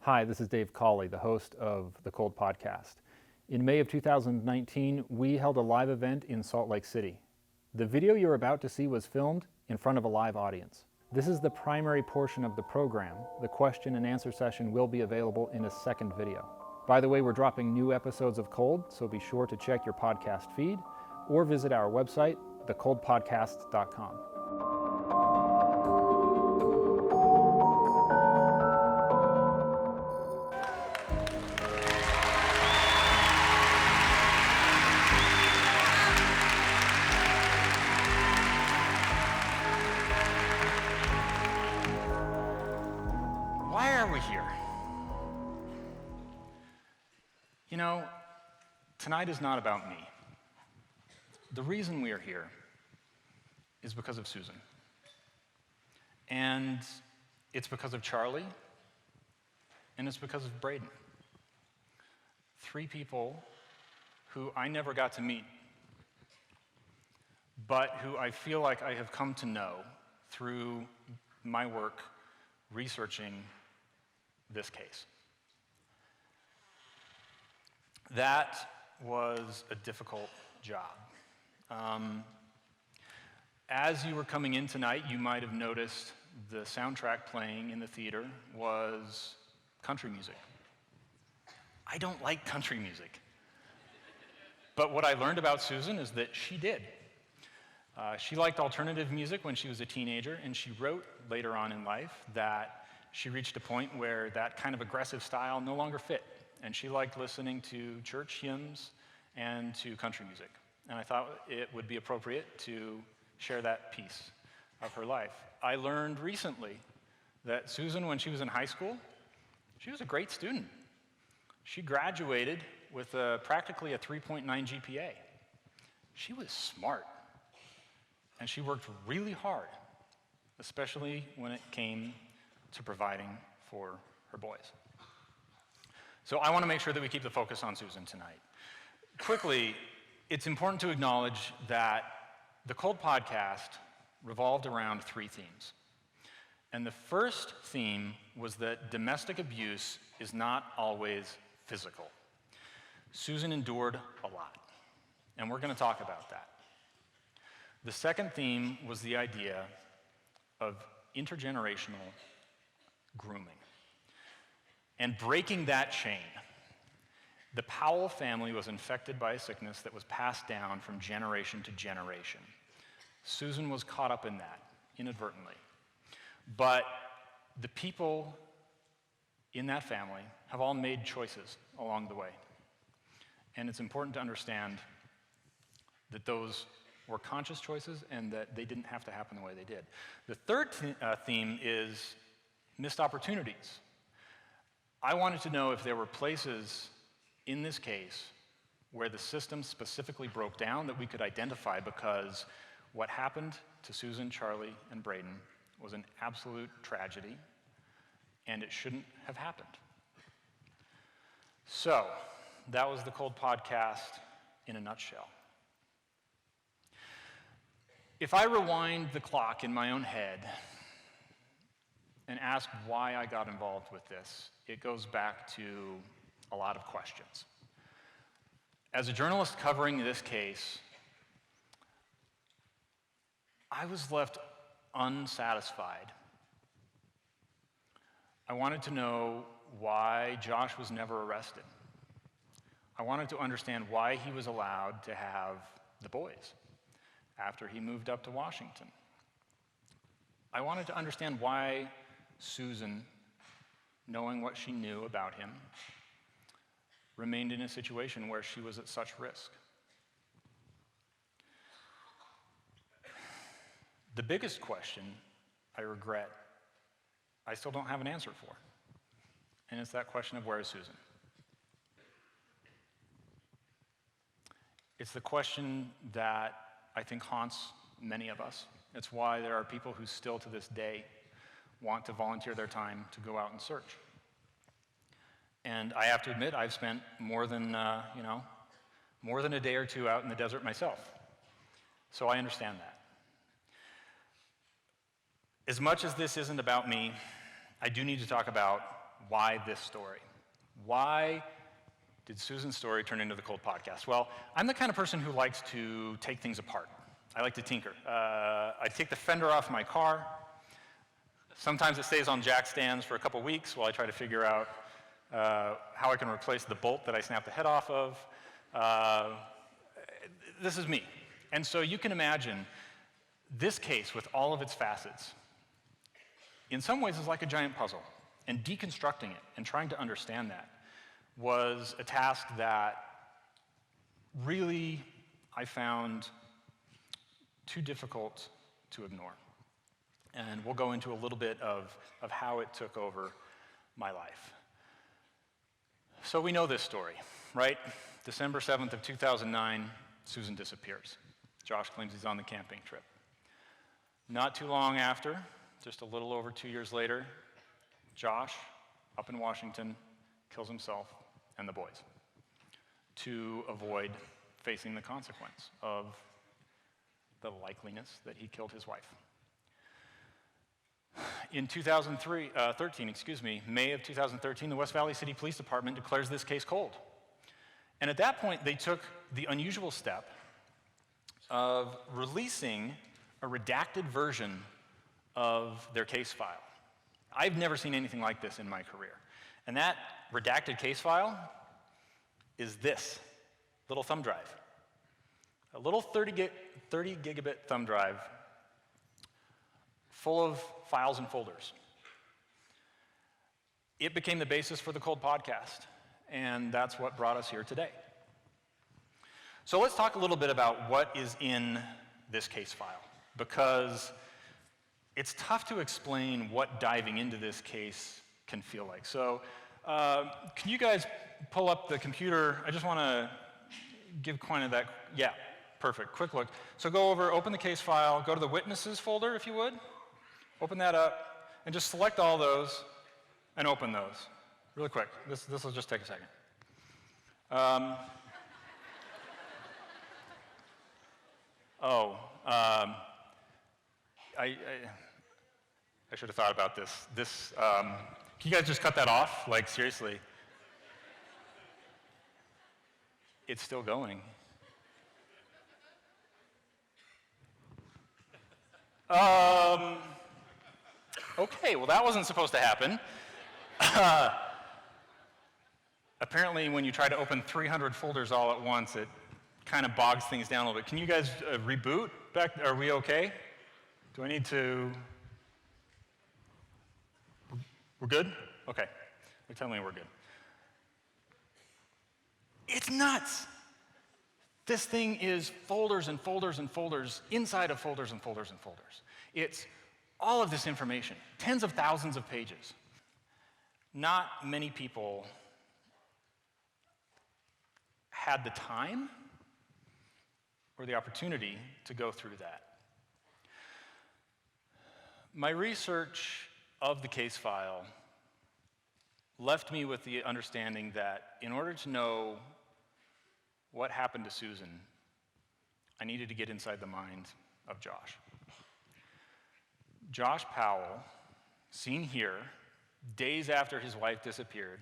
Hi, this is Dave Cawley, the host of the Cold Podcast. In May of 2019, we held a live event in Salt Lake City. The video you're about to see was filmed in front of a live audience. This is the primary portion of the program. The question and answer session will be available in a second video. By the way, we're dropping new episodes of Cold, so be sure to check your podcast feed or visit our website, thecoldpodcast.com. Why are we here? You know, tonight is not about me. The reason we are here is because of Susan. And it's because of Charlie, and it's because of Braden. Three people who I never got to meet, but who I feel like I have come to know through my work researching this case. That was a difficult job. As you were coming in tonight, you might have noticed the soundtrack playing in the theater was country music. I don't like country music. But what I learned about Susan is that she did. She liked alternative music when she was a teenager, and she wrote later on in life that she reached a point where that kind of aggressive style no longer fit, and she liked listening to church hymns and to country music. And I thought it would be appropriate to share that piece of her life. I learned recently that Susan, when she was in high school, she was a great student. She graduated with practically a 3.9 GPA. She was smart, and she worked really hard, especially when it came to providing for her boys. So I want to make sure that we keep the focus on Susan tonight. Quickly, it's important to acknowledge that the Cold Podcast revolved around three themes. And the first theme was that domestic abuse is not always physical. Susan endured a lot, and we're going to talk about that. The second theme was the idea of intergenerational grooming and breaking that chain. The Powell family was infected by a sickness that was passed down from generation to generation. Susan was caught up in that inadvertently. But the people in that family have all made choices along the way. And it's important to understand that those were conscious choices and that they didn't have to happen the way they did. The third theme is missed opportunities. I wanted to know if there were places in this case where the system specifically broke down that we could identify, because what happened to Susan, Charlie, and Braden was an absolute tragedy, and it shouldn't have happened. So, that was the Cold Podcast in a nutshell. If I rewind the clock in my own head and ask why I got involved with this, it goes back to a lot of questions. As a journalist covering this case, I was left unsatisfied. I wanted to know why Josh was never arrested. I wanted to understand why he was allowed to have the boys after he moved up to Washington. I wanted to understand why Susan, knowing what she knew about him, remained in a situation where she was at such risk. The biggest question, I regret, I still don't have an answer for. And it's that question of, where is Susan? It's the question that I think haunts many of us. It's why there are people who still to this day want to volunteer their time to go out and search. And I have to admit, I've spent more than a day or two out in the desert myself. So I understand that. As much as this isn't about me, I do need to talk about why this story? Why did Susan's story turn into the Cold Podcast? Well, I'm the kind of person who likes to take things apart. I like to tinker. I take the fender off my car. Sometimes it stays on jack stands for a couple weeks while I try to figure out how I can replace the bolt that I snapped the head off of. This is me. And so you can imagine this case with all of its facets, in some ways is like a giant puzzle. And deconstructing it and trying to understand that was a task that really I found too difficult to ignore. And we'll go into a little bit of how it took over my life. So we know this story, right? December 7th of 2009, Susan disappears. Josh claims he's on the camping trip. Not too long after, just a little over 2 years later, Josh, up in Washington, kills himself and the boys to avoid facing the consequence of the likeliness that he killed his wife. In 2013, May of 2013, the West Valley City Police Department declares this case cold. And at that point, they took the unusual step of releasing a redacted version of their case file. I've never seen anything like this in my career. And that redacted case file is this little thumb drive. A little 30 gigabit thumb drive full of files and folders. It became the basis for the Cold Podcast, and that's what brought us here today. So let's talk a little bit about what is in this case file, because it's tough to explain what diving into this case can feel like. So can you guys pull up the computer? I just want to give kind of that, yeah, perfect, quick look. So go over, open the case file, go to the witnesses folder if you would, open that up, and just select all those and open those really quick. This will just take a second. I should have thought about this. Can you guys just cut that off? Like, seriously. It's still going. Okay, well, that wasn't supposed to happen. Apparently, when you try to open 300 folders all at once, it kind of bogs things down a little bit. Can you guys reboot back? Are we okay? Do I need to? We're good? Okay. They're telling me we're good. It's nuts. This thing is folders and folders and folders inside of folders and folders and folders. It's all of this information, tens of thousands of pages. Not many people had the time or the opportunity to go through that. My research of the case file left me with the understanding that in order to know what happened to Susan, I needed to get inside the mind of Josh. Josh Powell, seen here, days after his wife disappeared,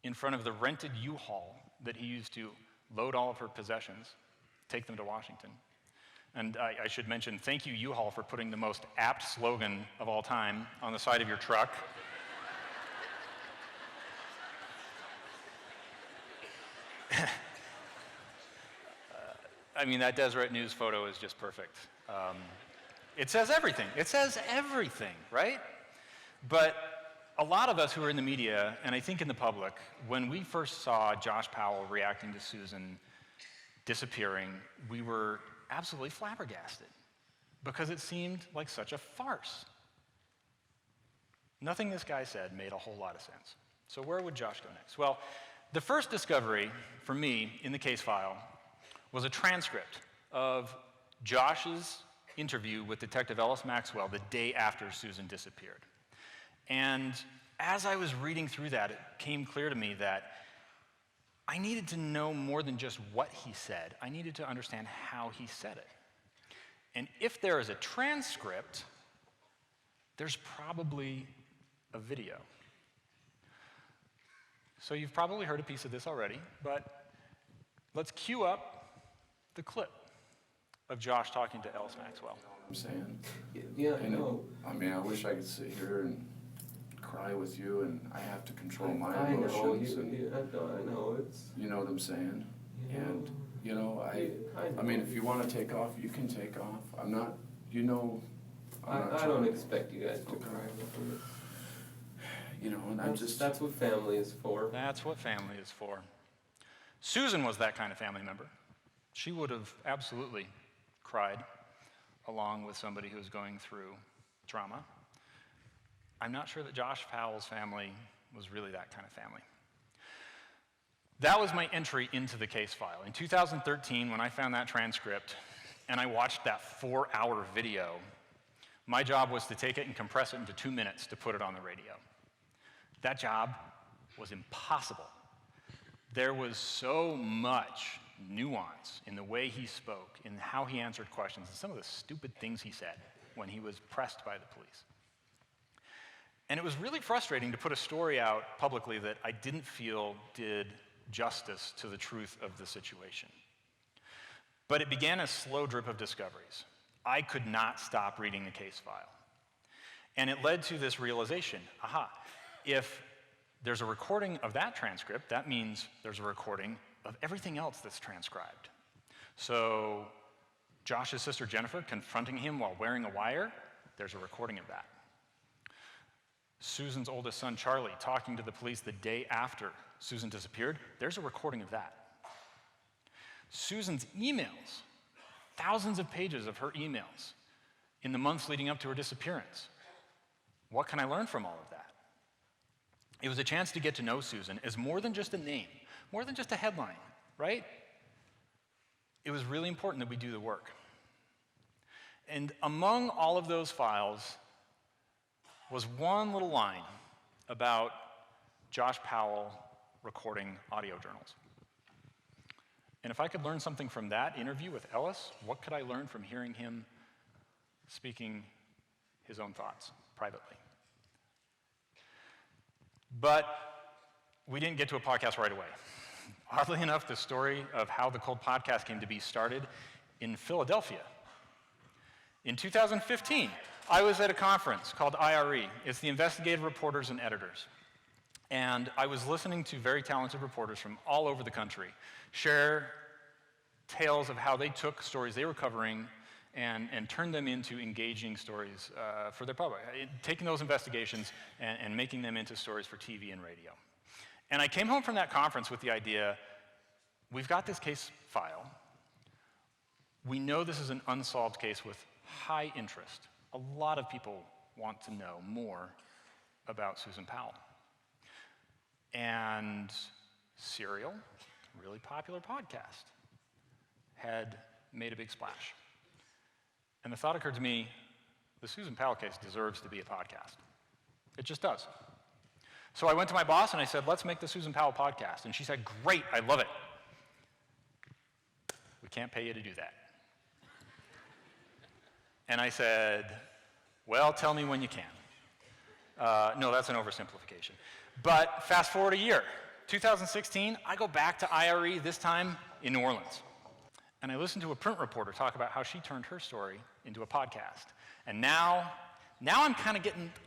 in front of the rented U-Haul that he used to load all of her possessions, take them to Washington. And I should mention, thank you, U-Haul, for putting the most apt slogan of all time on the side of your truck. I mean, that Deseret News photo is just perfect. It says everything. It says everything, right? But a lot of us who are in the media, and I think in the public, when we first saw Josh Powell reacting to Susan disappearing, we were absolutely flabbergasted because it seemed like such a farce. Nothing this guy said made a whole lot of sense. So where would Josh go next? Well, the first discovery for me in the case file was a transcript of Josh's interview with Detective Ellis Maxwell the day after Susan disappeared. And as I was reading through that, it became clear to me that I needed to know more than just what he said. I needed to understand how he said it. And if there is a transcript, there's probably a video. So you've probably heard a piece of this already, but let's cue up the clip of Josh talking to Ellis Maxwell. I'm saying. Yeah, I know. I mean, I wish I could sit here and cry with you, and I have to control my I know, emotions. I know, it's... You know what I'm saying? You know, And, you know, I I mean, if you want to take off, you can take off. I'm not, you know... I'm not I don't trying- expect you guys to cry with me. You know, and I just... That's what family is for. That's what family is for. Susan was that kind of family member. She would have absolutely cried along with somebody who was going through trauma. I'm not sure that Josh Powell's family was really that kind of family. That was my entry into the case file. In 2013, when I found that transcript and I watched that 4-hour video, my job was to take it and compress it into 2 minutes to put it on the radio. That job was impossible. There was so much nuance in the way he spoke, in how he answered questions, and some of the stupid things he said when he was pressed by the police. And it was really frustrating to put a story out publicly that I didn't feel did justice to the truth of the situation. But it began a slow drip of discoveries. I could not stop reading the case file. And it led to this realization, if there's a recording of that transcript, that means there's a recording of everything else that's transcribed. So Josh's sister Jennifer confronting him while wearing a wire, there's a recording of that. Susan's oldest son Charlie talking to the police the day after Susan disappeared, there's a recording of that. Susan's emails, thousands of pages of her emails in the months leading up to her disappearance. What can I learn from all of that? It was a chance to get to know Susan as more than just a name, more than just a headline, right? It was really important that we do the work. And among all of those files was one little line about Josh Powell recording audio journals. And if I could learn something from that interview with Ellis, what could I learn from hearing him speaking his own thoughts privately? But we didn't get to a podcast right away. Oddly enough, the story of how the Cold Podcast came to be started in Philadelphia. In 2015, I was at a conference called IRE. It's the Investigative Reporters and Editors. And I was listening to very talented reporters from all over the country share tales of how they took stories they were covering and turned them into engaging stories for their public, taking those investigations and making them into stories for TV and radio. And I came home from that conference with the idea, we've got this case file. We know this is an unsolved case with high interest. A lot of people want to know more about Susan Powell. And Serial, a really popular podcast, had made a big splash. And the thought occurred to me, the Susan Powell case deserves to be a podcast. It just does. So I went to my boss and I said, let's make the Susan Powell podcast. And she said, great, I love it. We can't pay you to do that. And I said, well, tell me when you can. No, that's an oversimplification. But fast forward a year, 2016, I go back to IRE, this time in New Orleans. And I listened to a print reporter talk about how she turned her story into a podcast. And now I'm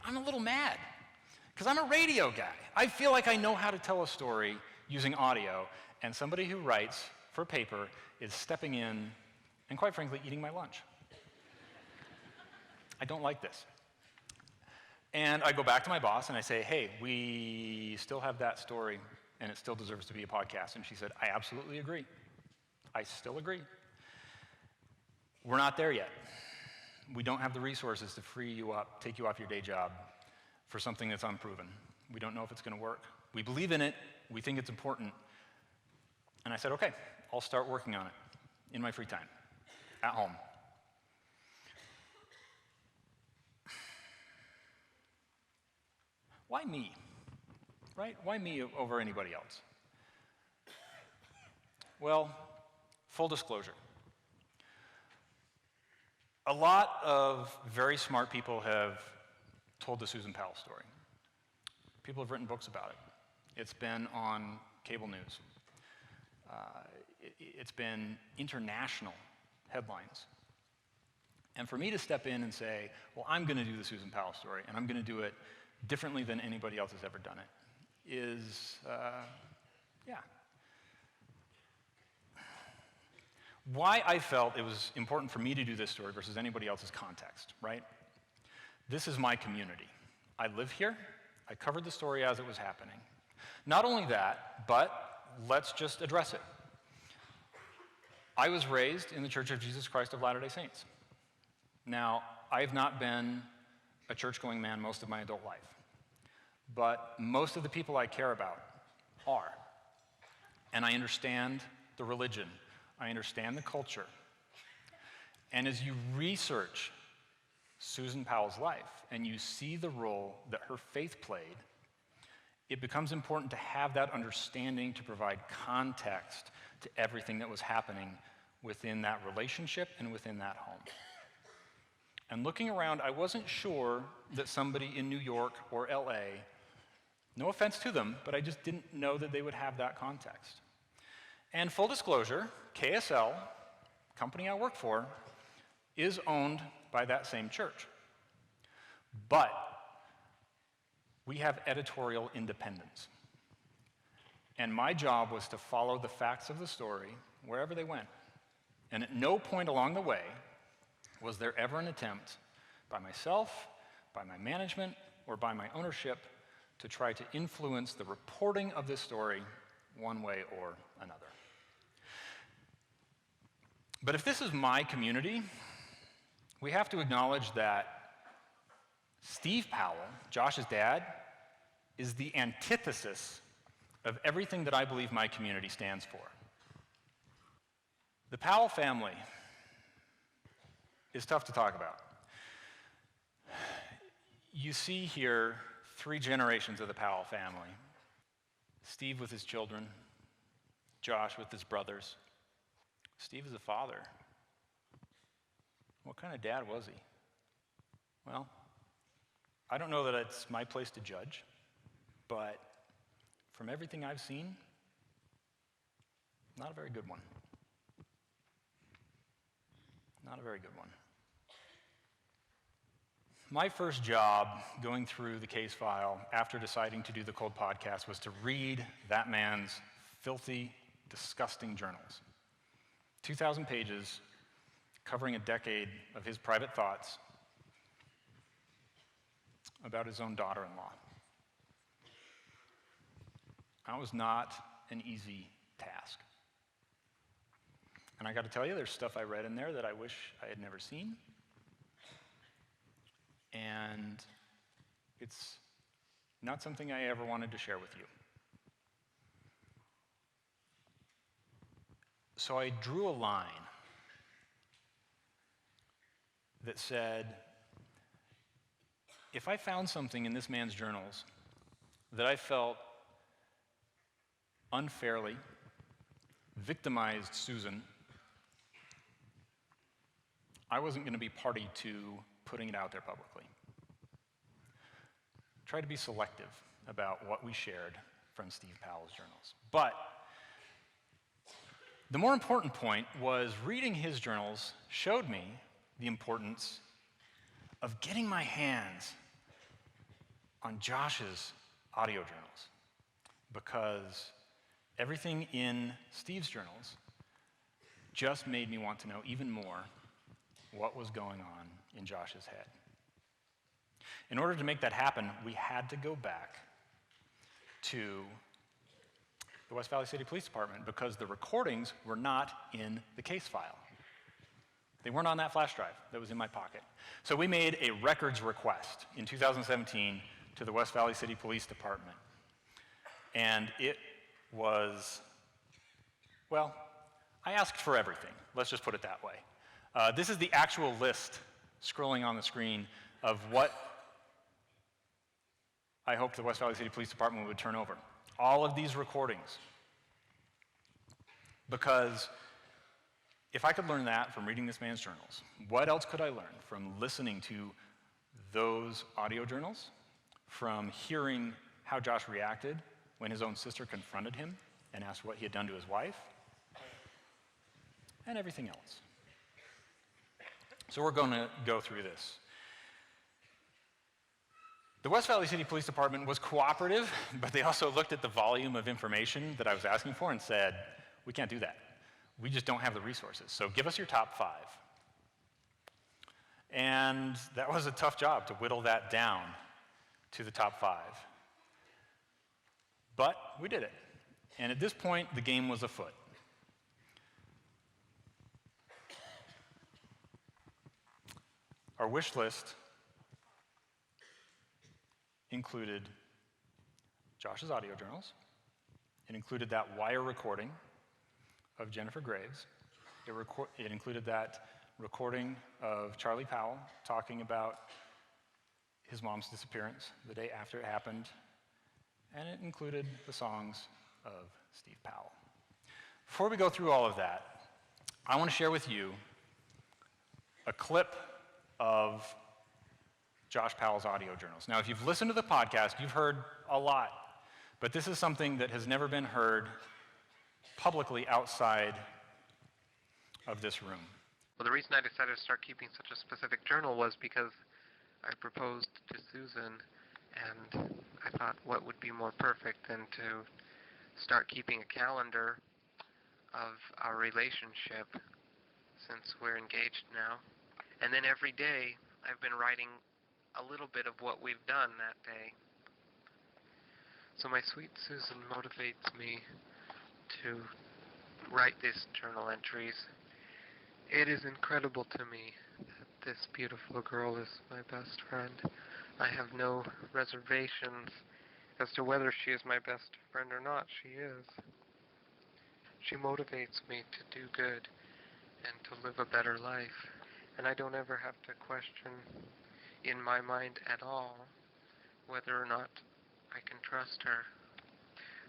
I'm a little mad. Because I'm a radio guy. I feel like I know how to tell a story using audio, and somebody who writes for paper is stepping in and, quite frankly, eating my lunch. I don't like this. And I go back to my boss and I say, hey, we still have that story and it still deserves to be a podcast. And she said, I absolutely agree. I still agree. We're not there yet. We don't have the resources to free you up, take you off your day job for something that's unproven. We don't know if it's going to work. We believe in it. We think it's important. And I said, okay, I'll start working on it in my free time, at home. Why me, right? Why me over anybody else? Well, full disclosure. A lot of very smart people have told the Susan Powell story. People have written books about it. It's been on cable news. It's been international headlines. And for me to step in and say, well, I'm going to do the Susan Powell story, and I'm going to do it differently than anybody else has ever done it, is, yeah. Why I felt it was important for me to do this story versus anybody else's context, right? This is my community. I live here. I covered the story as it was happening. Not only that, but let's just address it. I was raised in the Church of Jesus Christ of Latter-day Saints. Now, I've not been a church-going man most of my adult life, but most of the people I care about are. And I understand the religion. I understand the culture. And as you research Susan Powell's life and you see the role that her faith played, it becomes important to have that understanding to provide context to everything that was happening within that relationship and within that home. And looking around, I wasn't sure that somebody in New York or LA, no offense to them, but I just didn't know that they would have that context. And full disclosure, KSL, company I work for, is owned by that same church. But we have editorial independence. And my job was to follow the facts of the story wherever they went. And at no point along the way was there ever an attempt by myself, by my management, or by my ownership to try to influence the reporting of this story one way or another. But if this is my community, we have to acknowledge that Steve Powell, Josh's dad, is the antithesis of everything that I believe my community stands for. The Powell family is tough to talk about. You see here 3 generations of the Powell family. Steve with his children, Josh with his brothers. Steve is a father. What kind of dad was he? Well, I don't know that it's my place to judge, but from everything I've seen, not a very good one. Not a very good one. My first job going through the case file after deciding to do the Cold podcast was to read that man's filthy, disgusting journals. 2,000 pages covering a decade of his private thoughts about his own daughter-in-law. That was not an easy task. And I got to tell you, there's stuff I read in there that I wish I had never seen. And it's not something I ever wanted to share with you. So I drew a line that said, if I found something in this man's journals that I felt unfairly victimized Susan, I wasn't going to be party to putting it out there publicly. Try to be selective about what we shared from Steve Powell's journals. But the more important point was reading his journals showed me the importance of getting my hands on Josh's audio journals, because everything in Steve's journals just made me want to know even more what was going on in Josh's head. In order to make that happen, we had to go back to the West Valley City Police Department because the recordings were not in the case file. They weren't on that flash drive that was in my pocket. So we made a records request in 2017 to the West Valley City Police Department. And it was, well, I asked for everything. Let's just put it that way. This is the actual list scrolling on the screen of what I hoped the West Valley City Police Department would turn over. All of these recordings. Because if I could learn that from reading this man's journals, what else could I learn from listening to those audio journals, from hearing how Josh reacted when his own sister confronted him and asked what he had done to his wife, and everything else. So we're going to go through this. The West Valley City Police Department was cooperative, but they also looked at the volume of information that I was asking for and said, we can't do that. We just don't have the resources. So give us your top 5. And that was a tough job to whittle that down to the top 5. But we did it. And at this point, the game was afoot. Our wish list included Josh's audio journals. It included that wire recording of Jennifer Graves. It included that recording of Charlie Powell talking about his mom's disappearance the day after it happened. And it included the songs of Steve Powell. Before we go through all of that, I want to share with you a clip of Josh Powell's audio journals. Now, if you've listened to the podcast, you've heard a lot, but this is something that has never been heard publicly outside of this room. Well, the reason I decided to start keeping such a specific journal was because I proposed to Susan, and I thought what would be more perfect than to start keeping a calendar of our relationship since we're engaged now. And then every day I've been writing a little bit of what we've done that day. So my sweet Susan motivates me to write these journal entries. It is incredible to me that this beautiful girl is my best friend. I have no reservations as to whether she is my best friend or not. She is. She motivates me to do good and to live a better life. And I don't ever have to question in my mind at all whether or not I can trust her.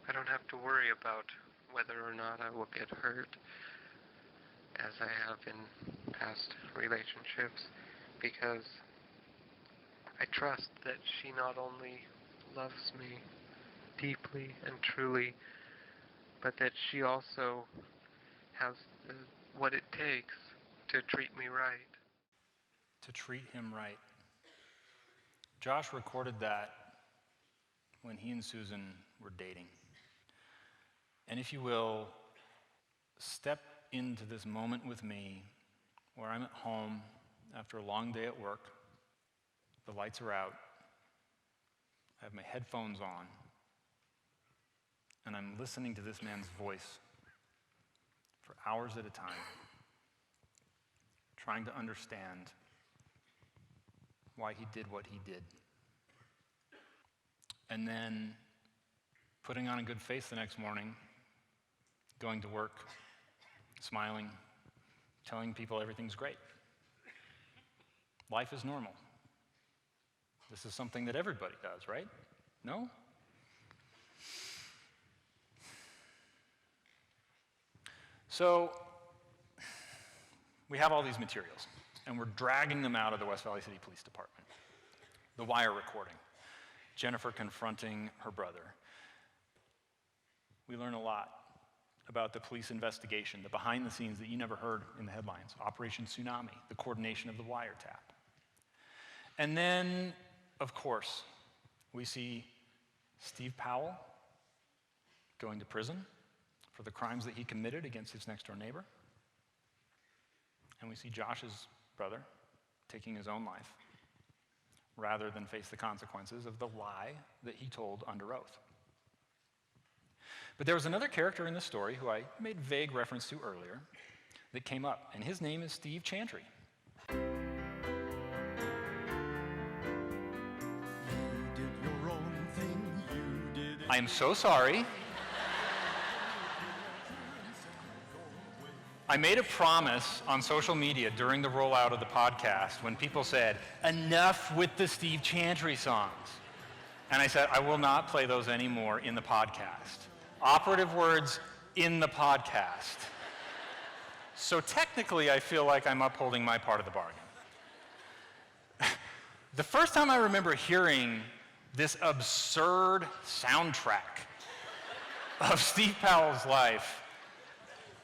I don't have to worry about whether or not I will get hurt as I have in past relationships, because I trust that she not only loves me deeply and truly, but that she also has what it takes to treat me right. To treat him right. Josh recorded that when he and Susan were dating. And if you will, step into this moment with me where I'm at home after a long day at work. The lights are out. I have my headphones on. And I'm listening to this man's voice for hours at a time, trying to understand why he did what he did. And then putting on a good face the next morning, going to work, smiling, telling people everything's great. Life is normal. This is something that everybody does, right? No? So, we have all these materials, and we're dragging them out of the West Valley City Police Department. The wire recording, Jennifer confronting her brother. We learn a lot about the police investigation, the behind the scenes that you never heard in the headlines, Operation Tsunami, the coordination of the wiretap. And then, of course, we see Steve Powell going to prison for the crimes that he committed against his next-door neighbor. And we see Josh's brother taking his own life rather than face the consequences of the lie that he told under oath. But there was another character in the story who I made vague reference to earlier that came up, and his name is Steve Chantry. You did your own thing, you did it. I am so sorry. I made a promise on social media during the rollout of the podcast when people said, enough with the Steve Chantry songs. And I said, I will not play those anymore in the podcast. Operative words, in the podcast. So technically, I feel like I'm upholding my part of the bargain. The first time I remember hearing this absurd soundtrack of Steve Powell's life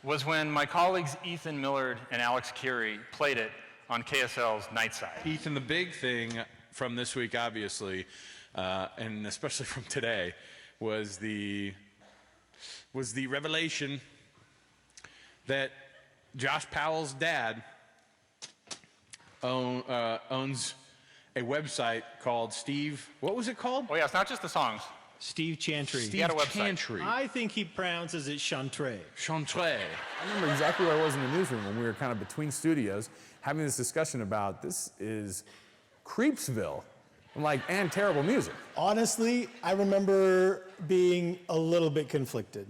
was when my colleagues Ethan Millard and Alex Curie played it on KSL's Nightside. Ethan, the big thing from this week, obviously, and especially from today, was the revelation that Josh Powell's dad owns a website called Steve. What was it called? Oh yeah, it's not just the songs. Steve Chantry. Steve had a website. Chantry. I think he pronounces it Chantry. Chantry. I remember exactly where I was in the newsroom when we were kind of between studios having this discussion about this is Creepsville, and terrible music. Honestly, I remember being a little bit conflicted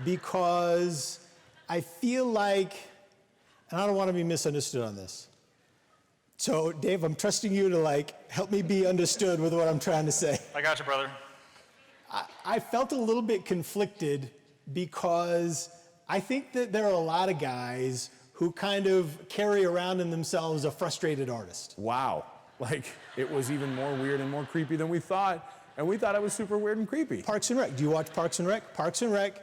because I feel like, and I don't want to be misunderstood on this. So, Dave, I'm trusting you to help me be understood with what I'm trying to say. I got you, brother. I felt a little bit conflicted because I think that there are a lot of guys who kind of carry around in themselves a frustrated artist. Wow. It was even more weird and more creepy than we thought, and we thought it was super weird and creepy. Parks and Rec. Do you watch Parks and Rec? Parks and Rec,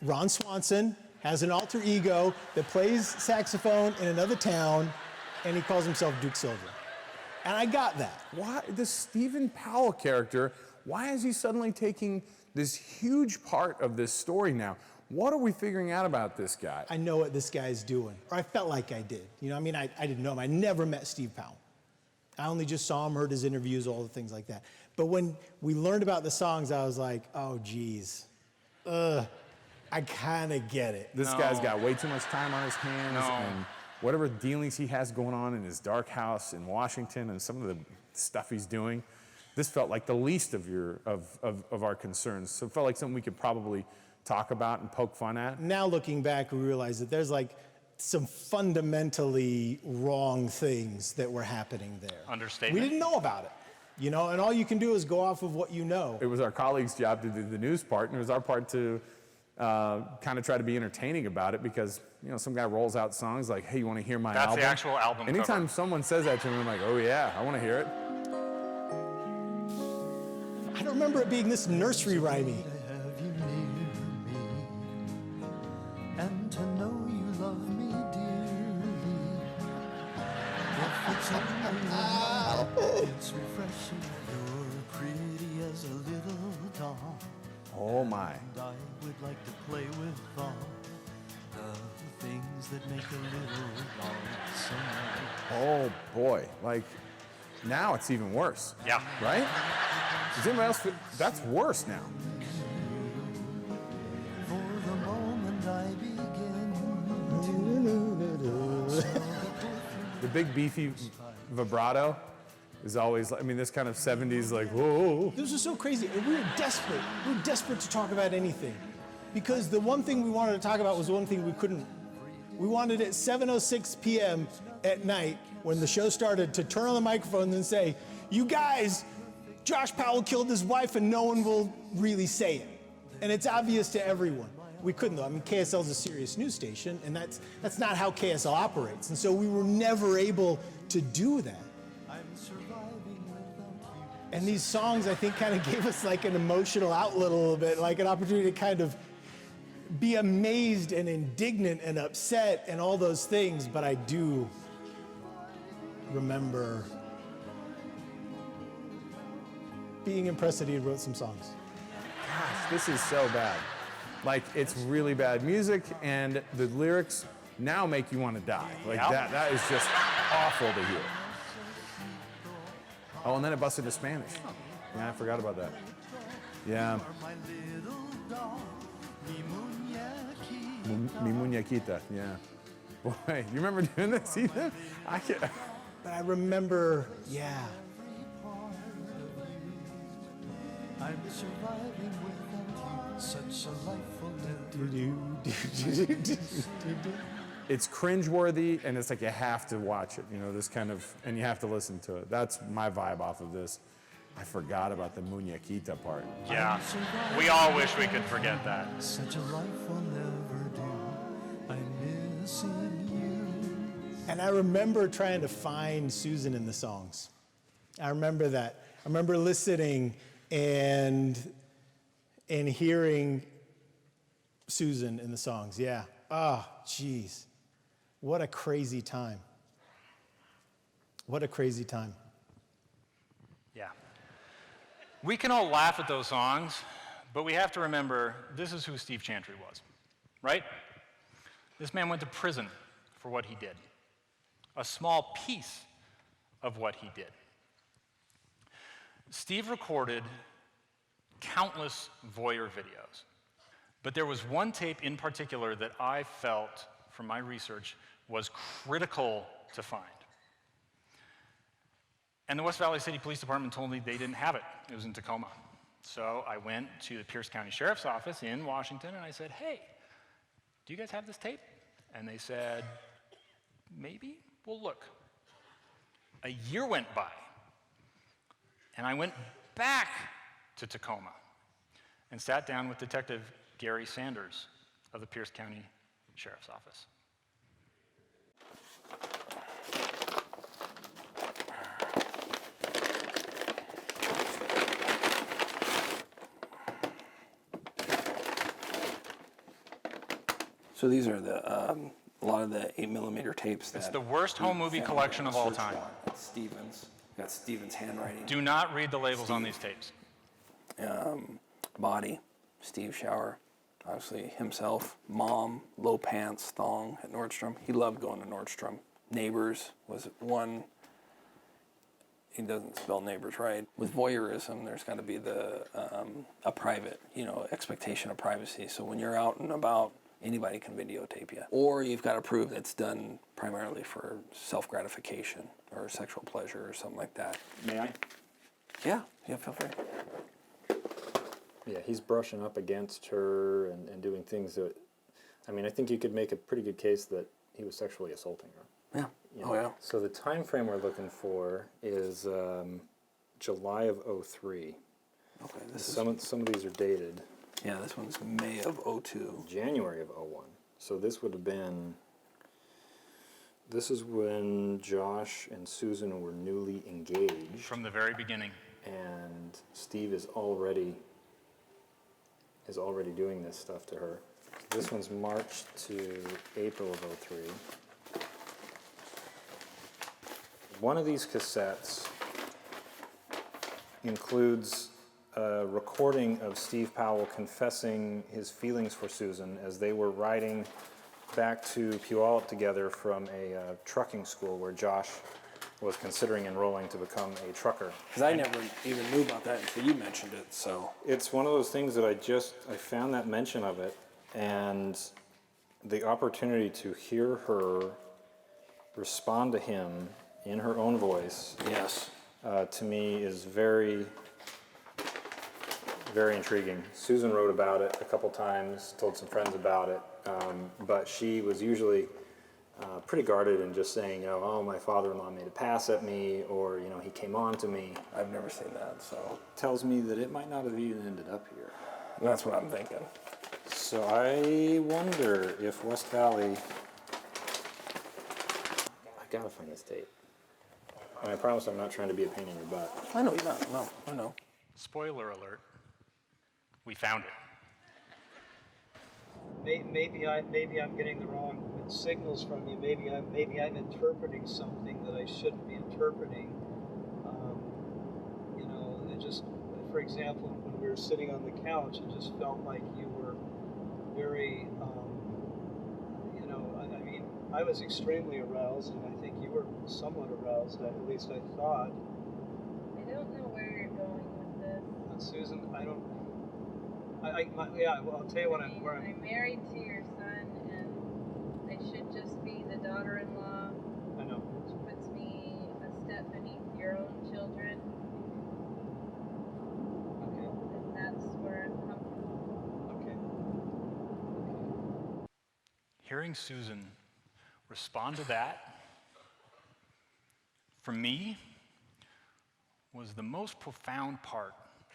Ron Swanson has an alter ego that plays saxophone in another town, and he calls himself Duke Silver. And I got that. Why, the Stephen Powell character, why is he suddenly taking this huge part of this story now? What are we figuring out about this guy? I know what this guy's doing, or I felt like I did. I didn't know him. I never met Steve Powell. I only just saw him, heard his interviews, all the things like that. But when we learned about the songs, I was like, oh, geez. I kind of get it. This guy's got way too much time on his hands, and whatever dealings he has going on in his dark house in Washington and some of the stuff he's doing, this felt like the least of our concerns. So it felt like something we could probably talk about and poke fun at. Now looking back, we realize that there's some fundamentally wrong things that were happening there. Understatement. We didn't know about it, and all you can do is go off of what you know. It was our colleagues' job to do the news part, and it was our part to kind of try to be entertaining about it because, some guy rolls out songs like, hey, you want to hear my album? That's the actual album Anytime cover. someone says that to me, I'm like, oh yeah, I want to hear it. I don't remember it being this nursery rhymey. To have you near me and to know you love me dearly. If it's only it's refreshing. You're pretty as a little doll. Oh my. And I would like to play with all the things that make a little light so nice. Oh boy. Now it's even worse. Yeah. Right? Does anybody else feel that's worse now? For the moment I begin The big beefy vibrato is always, this kind of 70s whoa. This was so crazy. And we were desperate. We were desperate to talk about anything. Because the one thing we wanted to talk about was the one thing we couldn't. We wanted at 7:06 p.m. at night, when the show started, to turn on the microphone and say, you guys, Josh Powell killed his wife and no one will really say it. And it's obvious to everyone. We couldn't though. KSL is a serious news station, and that's not how KSL operates. And so we were never able to do that. And these songs, I think, kind of gave us an emotional outlet a little bit, an opportunity to kind of be amazed and indignant and upset and all those things. But I do remember being impressed that he wrote some songs. Gosh, this is so bad. It's really bad music, and the lyrics now make you want to die. That is just awful to hear. Oh, and then it busted to Spanish. Yeah, I forgot about that. Yeah. Mi muñequita, yeah. Boy, you remember doing this, Ethan? But I remember, yeah. I'm surviving without you. Such a life will never do. It's cringeworthy, and it's you have to watch it, this kind of, and you have to listen to it. That's my vibe off of this. I forgot about the muñequita part. Yeah. We all wish we could forget that. Such a life will never do. I'm missing you. And I remember trying to find Susan in the songs. I remember that. I remember listening and hearing Susan in the songs, yeah. Ah, jeez. What a crazy time. What a crazy time. Yeah. We can all laugh at those songs, but we have to remember this is who Steve Chantry was, right? This man went to prison for what he did. A small piece of what he did. Steve recorded countless voyeur videos, but there was one tape in particular that I felt, from my research, was critical to find. And the West Valley City Police Department told me they didn't have it. It was in Tacoma. So I went to the Pierce County Sheriff's Office in Washington and I said, hey, do you guys have this tape? And they said, maybe, we'll look. A year went by, and I went back to Tacoma and sat down with Detective Gary Sanders of the Pierce County Sheriff's Office. So these are a lot of the 8mm tapes. It's the worst home movie collection of all time. It's Stevens. Got Stevens' handwriting. Do not read the labels on these tapes. Body, Steve Shower, obviously himself. Mom, low pants, thong at Nordstrom. He loved going to Nordstrom. Neighbors was one. He doesn't spell neighbors right. With voyeurism, there's got to be a private, expectation of privacy. So when you're out and about, anybody can videotape you. Or you've got to prove it's done primarily for self-gratification or sexual pleasure or something like that. May I? Yeah, feel free. Yeah, he's brushing up against her and doing things that, I think you could make a pretty good case that he was sexually assaulting her. Yeah. You know? Oh, yeah. So the time frame we're looking for is July of '03. Okay. Some of these are dated. Yeah, this one's May of '02. January of '01. So this would have been. This is when Josh and Susan were newly engaged. From the very beginning. And Steve is already doing this stuff to her. This one's March to April of '03. One of these cassettes includes a recording of Steve Powell confessing his feelings for Susan as they were riding back to Puyallup together from a trucking school where Josh was considering enrolling to become a trucker. Because I never even knew about that until you mentioned it, so. It's one of those things that I found that mention of it, and the opportunity to hear her respond to him in her own voice, Yes. to me is very, very intriguing. Susan wrote about it a couple times, told some friends about it, but she was usually pretty guarded in just saying, oh, my father-in-law made a pass at me, or, he came on to me. I've never seen that, so. Tells me that it might not have even ended up here. That's what I'm thinking. So I wonder if West Valley, I gotta find this tape. And I promise I'm not trying to be a pain in your butt. I know you're not. No, I know. Spoiler alert, we found it. Maybe I'm getting the wrong signals from you. Maybe I'm interpreting something that I shouldn't be interpreting. It just, for example, when we were sitting on the couch, it just felt like you were very, I was extremely aroused, and I think you were somewhat aroused. At least I thought. I don't know where you're going with this. Susan, I don't. Well, I'll tell you what I'm. I'm married to your son, and I should just be the daughter-in-law. I know. Which puts me a step beneath your own children. Okay. And that's where I'm comfortable. Okay. Hearing Susan respond to that, for me, was the most profound part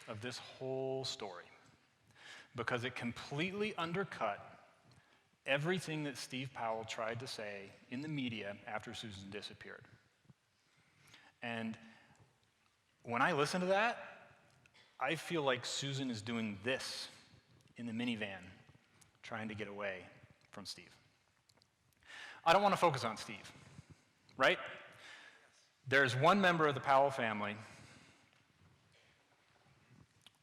of this whole story, because it completely undercut everything that Steve Powell tried to say in the media after Susan disappeared. And when I listen to that, I feel like Susan is doing this in the minivan, trying to get away from Steve. I don't want to focus on Steve, right? There's one member of the Powell family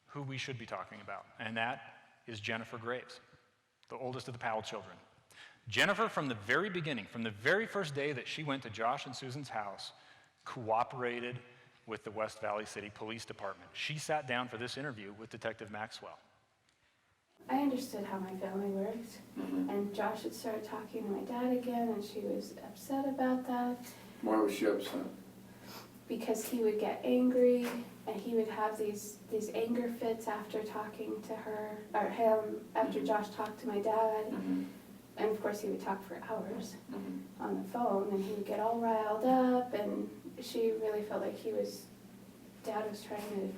who we should be talking about, and that is Jennifer Graves, the oldest of the Powell children. Jennifer, from the very beginning, from the very first day that she went to Josh and Susan's house, cooperated with the West Valley City Police Department. She sat down for this interview with Detective Maxwell. I understood how my family worked, and Josh had started talking to my dad again, and she was upset about that. Why was she upset? Because he would get angry, and he would have these anger fits after talking to her, or him, after Josh talked to my dad. And of course he would talk for hours on the phone, and he would get all riled up, and she really felt like Dad was trying to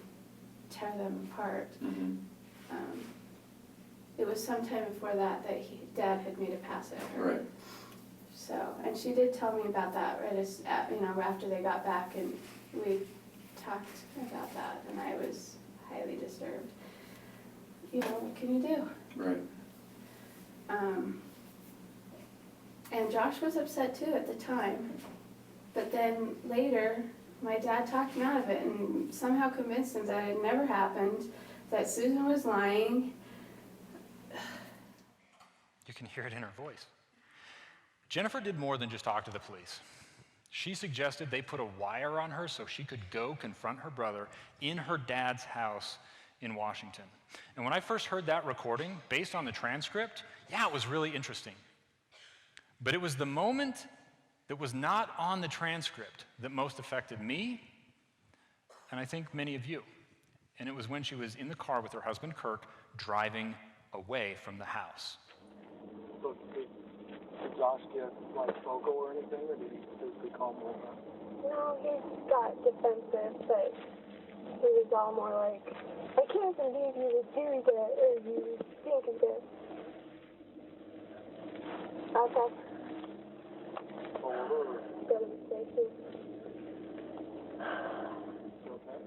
tear them apart. It was sometime before that Dad had made a pass at her. Right. So, and she did tell me about that right as, after they got back, and we talked about that, and I was highly disturbed. What can you do? Right. And Josh was upset too at the time, but then later, my dad talked him out of it and somehow convinced him that it never happened, that Susan was lying. You can hear it in her voice. Jennifer did more than just talk to the police. She suggested they put a wire on her so she could go confront her brother in her dad's house in Washington. And when I first heard that recording, based on the transcript, it was really interesting. But it was the moment that was not on the transcript that most affected me, and I think many of you. And it was when she was in the car with her husband, Kirk, driving away from the house. So did Josh get vocal or anything, or did he physically calm over? No, he got defensive, but he was all more like, I can't believe you would do that, or you would think of this. Okay. Go to the station. Okay.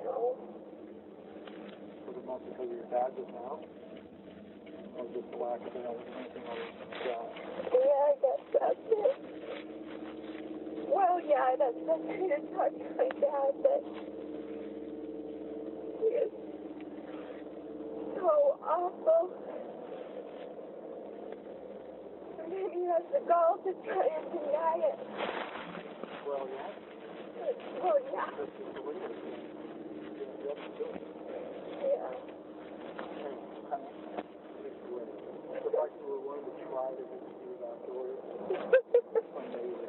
No. Was it not because of your dad just now? Or just the lack of anything on Josh? Yeah, I guess that's it. Well, yeah, that's something to talk to my dad, but he is so awful. And then he has the gall to try and deny it. Well, yeah. Well, yeah. That's just the way it is. You have to do it. Yeah. The fact you were willing to try to do it afterwards. Amazing.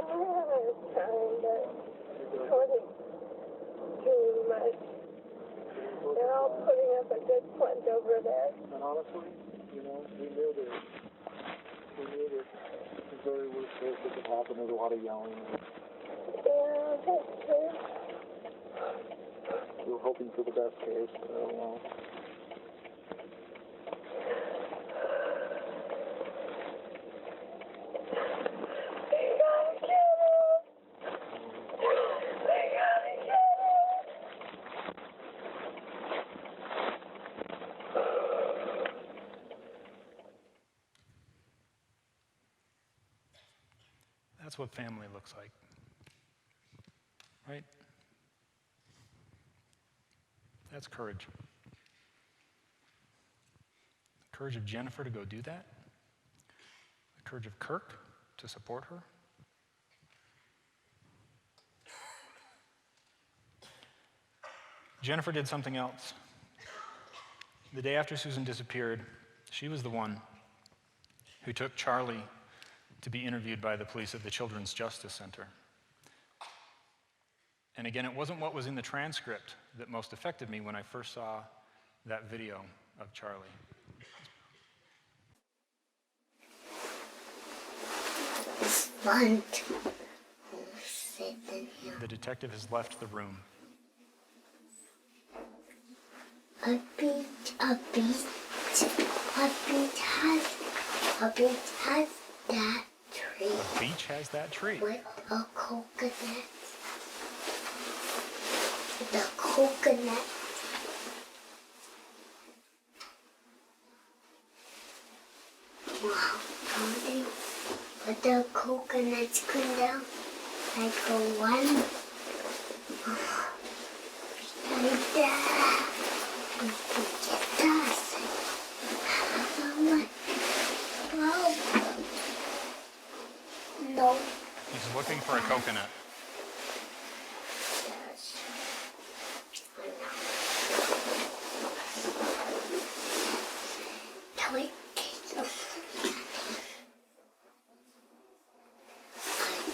I was trying, but it wasn't too much. They're all putting up a good front over there. And honestly, we knew that the very worst case that could happen. There's a lot of yelling. Yeah, that's true. We were hoping for the best case, but That's what family looks like, right? That's courage. The courage of Jennifer to go do that. The courage of Kirk to support her. Jennifer did something else. The day after Susan disappeared, she was the one who took Charlie to be interviewed by the police at the Children's Justice Center. And again, it wasn't what was in the transcript that most affected me when I first saw that video of Charlie. It's fun to sit in here. The detective has left the room. A beach has that tree. A beach has that tree. With a coconut. The coconut. Tony, but the coconuts go down. I go one, like that. Get us. Well, no. He's looking for a coconut.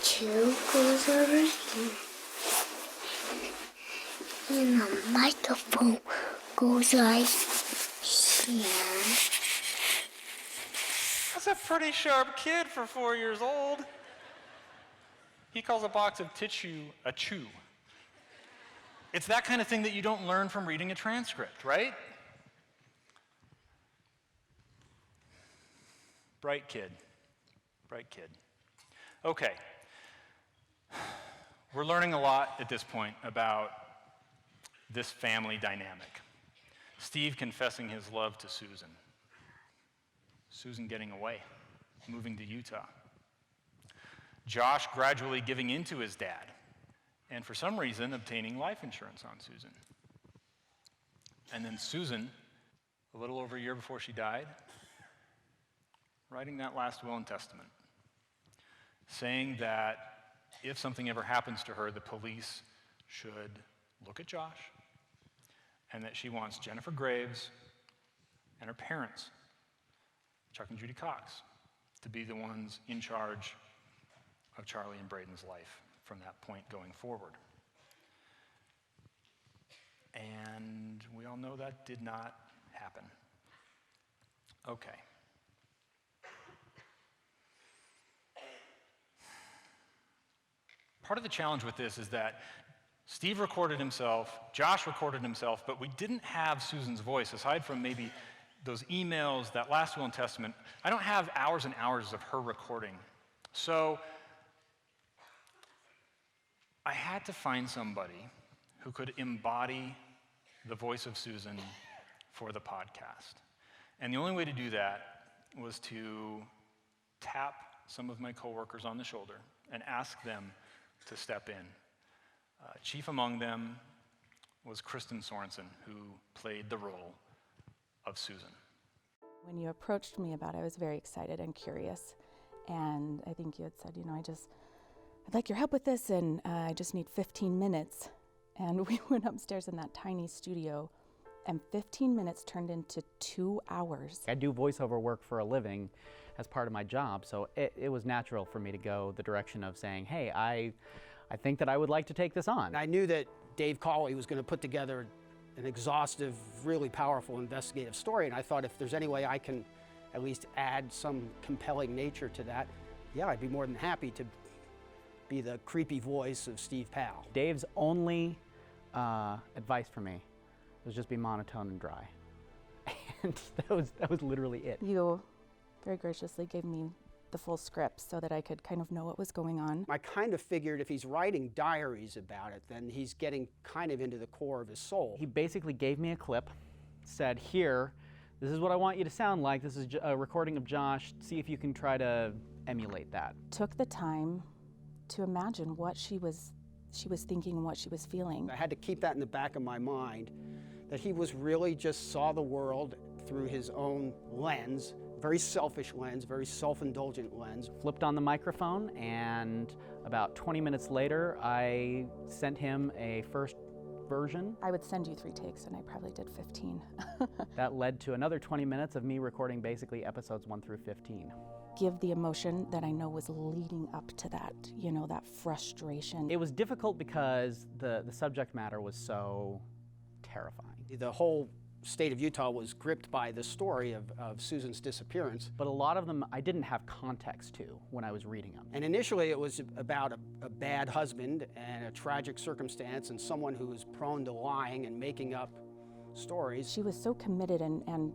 Two goes over here. And the microphone goes like here. That's a pretty sharp kid for 4 years old. He calls a box of tissue a chew. It's that kind of thing that you don't learn from reading a transcript, right? Bright kid. Bright kid. Okay. We're learning a lot at this point about this family dynamic. Steve confessing his love to Susan. Susan getting away, moving to Utah. Josh gradually giving in to his dad, and for some reason obtaining life insurance on Susan. And then Susan, a little over a year before she died, writing that last will and testament, saying that if something ever happens to her, the police should look at Josh, and that she wants Jennifer Graves and her parents, Chuck and Judy Cox, to be the ones in charge of Charlie and Braden's life from that point going forward. And we all know that did not happen. Okay. Part of the challenge with this is that Steve recorded himself, Josh recorded himself, but we didn't have Susan's voice, aside from maybe those emails, that last will and testament. I don't have hours and hours of her recording. So I had to find somebody who could embody the voice of Susan for the podcast. And the only way to do that was to tap some of my coworkers on the shoulder and ask them to step in. Chief among them was Kristen Sorensen, who played the role of Susan. When you approached me about it, I was very excited and curious. And I think you had said, I'd like your help with this, and I just need 15 minutes. And we went upstairs in that tiny studio, and 15 minutes turned into 2 hours. I do voiceover work for a living as part of my job, so it was natural for me to go the direction of saying, hey, I think that I would like to take this on. I knew that Dave Cawley was going to put together an exhaustive, really powerful investigative story, and I thought if there's any way I can at least add some compelling nature to that, yeah, I'd be more than happy to be the creepy voice of Steve Powell. Dave's only advice for me was just be monotone and dry. And that was literally it. You very graciously gave me the full script so that I could kind of know what was going on. I kind of figured if he's writing diaries about it, then he's getting kind of into the core of his soul. He basically gave me a clip, said, here, this is what I want you to sound like. This is a recording of Josh. See if you can try to emulate that. Took the time to imagine what she was thinking and what she was feeling. I had to keep that in the back of my mind, that he was really just saw the world through his own lens, very selfish lens, very self-indulgent lens. Flipped on the microphone, and about 20 minutes later, I sent him a first version. I would send you 3 takes, and I probably did 15. That led to another 20 minutes of me recording basically episodes 1 through 15. Give the emotion that I know was leading up to that, that frustration. It was difficult because the subject matter was so terrifying. The whole state of Utah was gripped by the story of Susan's disappearance. But a lot of them I didn't have context to when I was reading them. And initially it was about a bad husband and a tragic circumstance and someone who was prone to lying and making up stories. She was so committed and